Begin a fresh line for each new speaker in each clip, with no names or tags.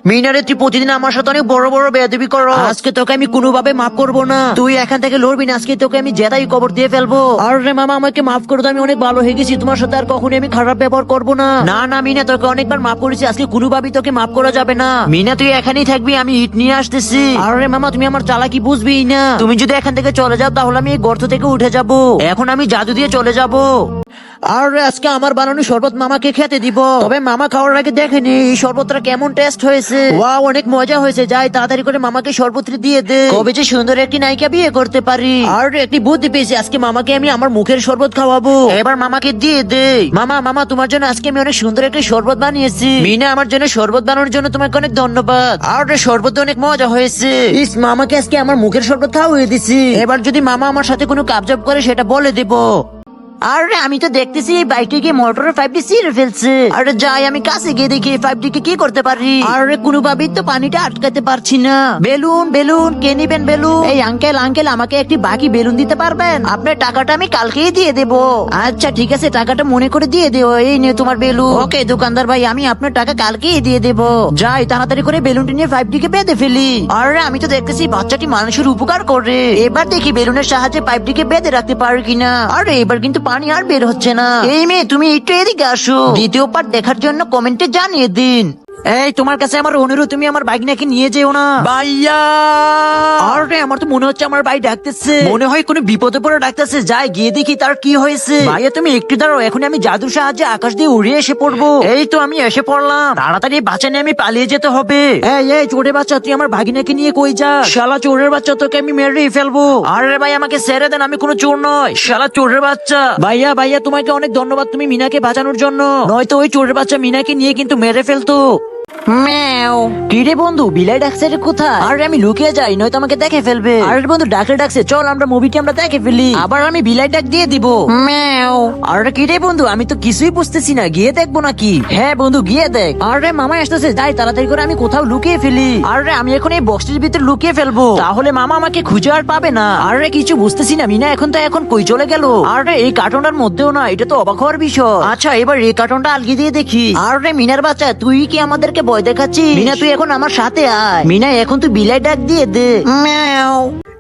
মিনারে তুই প্রতিদিন আমার সাথে অনেক বড় বড় বেয়াদবি করো, আজকে তোকে আমি কোনোভাবে মাফ করবো না। তুই এখান থেকে লড়বি না, আজকে তোকে আমি জেতাই কবর দিয়ে ফেলবো। আর রে মামা, আমাকে মাফ করে দাও, আমি অনেক ভালো হয়ে গেছি, তোমার সাথে আর কখনোই আমি খারাপ ব্যবহার করবো না। না না মিনা, তোকে অনেকবার মাফ করেছি, আজকে কোনোভাবেই তোকে মাফ করা যাবে না। মিনা তুই এখানেই থাকবি, আমি ইট নিয়ে আসতেছি। আর রে মামা, তুমি আমার চালাকি বুঝবি না, তুমি যদি এখান থেকে চলে যাও তাহলে আমি এই গর্ত থেকে উঠে যাব। এখন আমি জাদু দিয়ে চলে যাব। আর আজকে আমার বানানো শরবত মামাকে খেতে দিব, তবে মামা খাওয়ার আগে দেখেনি এই শরবতটা কেমন টেস্ট হয়েছে। ওয়াও, অনেক মজা হয়েছে। যাই তাড়াতাড়ি করে মামাকে শরবতটি দিয়ে দে, কবে যে সুন্দর একটি নায়িকা বিয়ে করতে পারি। আর একটি বুদ্ধি পেয়েছি, আজকে মামাকে আমি আমার মুখের শরবত খাওয়াবো। এবার মামাকে দিয়ে দে। মামা মামা, তোমার জন্য আজকে আমি অনেক সুন্দর একটা শরবত বানিয়েছি। মিনা, আমার জন্য শরবত বানানোর জন্য তোমাকে অনেক ধন্যবাদ। আর শরবত অনেক মজা হয়েছে। ইস, মামাকে আজকে আমার মুখের শরবত খাওয়াই দিছি। এবার যদি মামা আমার সাথে কোনো কাবজাব করে সেটা বলে দেব। আরে আমি তো দেখতেছি এই বাইকটিকে মোটরের পাইপটি ছিঁড়ে ফেলছে। আরে যাই আমি কাছে গিয়ে দেখি পাইপটিকে কি করতে পারি। আরে কোনোভাবেই তো পানিটা আটকাতে পারছি না। বেলুন বেলুন, কে নিবেন বেলুন? এই আঙ্কেল আঙ্কেল, আমাকে একটি বাকি বেলুন দিতে পারবেন? আপনার টাকাটা আমি কালকেই দিয়ে দেব। আচ্ছা ঠিক আছে, টাকাটা মনে করে দিয়ে দেবো। এই নিয়ে তোমার বেলুন। ওকে দোকানদার ভাই, আমি আপনার টাকা কালকেই দিয়ে দেব। যাই তাড়াতাড়ি করে বেলুনটি নিয়ে পাইপটিকে বেঁধে ফেলি। আরে আমি তো দেখতেছি বাচ্চাটি মানুষের উপকার করে। এবার দেখি বেলুনের সাহায্যে পাইপটিকে বেঁধে রাখতে পারি কিনা। আরে এবার কিন্তু পানি আর বের হচ্ছে না। এই মেয়ে, তুমি একটু এদিকে আসো, দ্বিতীয় পার্ট দেখার জন্য কমেন্টে জানিয়ে দিন। এই তোমার কাছে আমার অনুরোধ, তুমি আমার বাইক নাকি নিয়ে যেও না ভাইয়া। আরে আমার তো মনে হচ্ছে আমার ভাই ডাকতেছে, মনে হয় কোনো বিপদে পড়ে ডাকতেছে। যাই গিয়ে দেখি তার কি হয়েছে। ভাইয়া তুমি একটু দাঁড়াও, এখন আমি জাদুর সাহায্যে আকাশ দিয়ে উড়ে এসে পড়বো। এই তো আমি এসে পড়লাম, তাড়াতাড়ি বাচ্চা নিয়ে আমি পালিয়ে যেতে হবে। এই চোরের বাচ্চা, তুই আমার ভাগিনাকে নিয়ে কই যা? শালা চোরের বাচ্চা, তোকে আমি মেরেই ফেলবো। আরে ভাই আমাকে ছেড়ে দেন, আমি কোনো চোর নয়, শালা চোরের বাচ্চা। ভাইয়া ভাইয়া, তোমাকে অনেক ধন্যবাদ তুমি মিনাকে বাঁচানোর জন্য, নয়তো ওই চোরের বাচ্চা মিনাকে নিয়ে কিন্তু মেরে ফেলতো। ম্যাও। কিরে বন্ধু, বিলাই ডাকছে রে কোথায়? আরে আমি লুকিয়ে যাই, নয়তো আমাকে দেখে ফেলবে। আরে বন্ধু ডাকছে, চল আমরা মুভিটি আমরা দেখে ফেলি। আবার আমি বিলাই ডাক দিয়ে দিব। ম্যাও। আরে কিরে বন্ধু, আমি তো কিছুই বুঝতেছি না, গিয়ে দেখবো নাকি? হ্যাঁ বন্ধু গিয়ে দেখ। আরে মামা আসতেছে, যাই তাড়াতাড়ি করে আমি কোথাও লুকিয়ে ফেলি। আরে আমি এখন এই বক্সটির ভিতরে লুকিয়ে ফেলবো, তাহলে মামা আমাকে খুঁজে আর পাবে না। আরে কিছু বুঝতেছি না, মিনা এখন কই চলে গেল? আরে এই কার্টুনটার মধ্যেও না, এটা তো অবাক হওয়ার বিষয়। আচ্ছা এবার এই কার্টুনটা আলগি দিয়ে দেখি। আরে মিনার বাচ্চা, তুই কি আমাদেরকে ভয় দেখাচ্ছিস? মিনা তুই এখন আমার সাথে আয়। মিনা এখন তুই বিলাই ডাক দিয়ে দে। ম্যাও।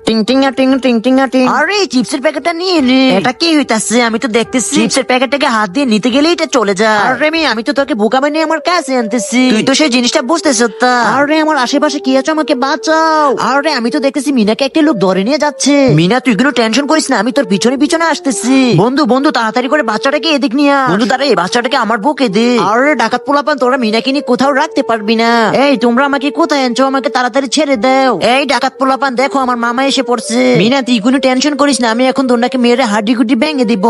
টিং টিং টিং টিং টিং টিং। আরে চিপসের প্যাকেটটা নিয়ে নে। এটা কি হইতাছে? আমি তো দেখতেছি চিপসের প্যাকেটটাকে হাত দিয়ে নিতে গেলেই এটা চলে যায়। আরে আমি তো তোকে বোকা বানিয়ে আমার কাছে আনতেছি, তুই তো সেই জিনিসটা বুঝতেছ না। আরে আমার আশেপাশে কি আছে, আমাকে বাঁচাও। আরে আমি তো দেখতেছি মিনাকে একটা লোক ধরে নিয়ে যাচ্ছে। মিনা তুই কোনো টেনশন করিস না, আমি তোর পিছনে পিছনে আসতেছি। বন্ধু বন্ধু তাড়াতাড়ি করে বাচ্চাটাকে এদিক নিয়ে আয়। বন্ধু তারা এই বাচ্চাটাকে আমার বুকে দে। আরে ডাকাত পোলাপান, তোরা মিনাকে নিয়ে কোথাও রাখতে পারবি না। এই তোমরা আমাকে কোথায় আনছো? আমাকে তাড়াতাড়ি ছেড়ে দাও। এই ডাকাত পোলাপান, দেখো আমার মামা এসে পড়ছে। মিনা তুই কোনো টেনশন করিস না, আমি এখন তোমরাকে মেরে হাড্ডি গুড্ডি ভেঙে দিব।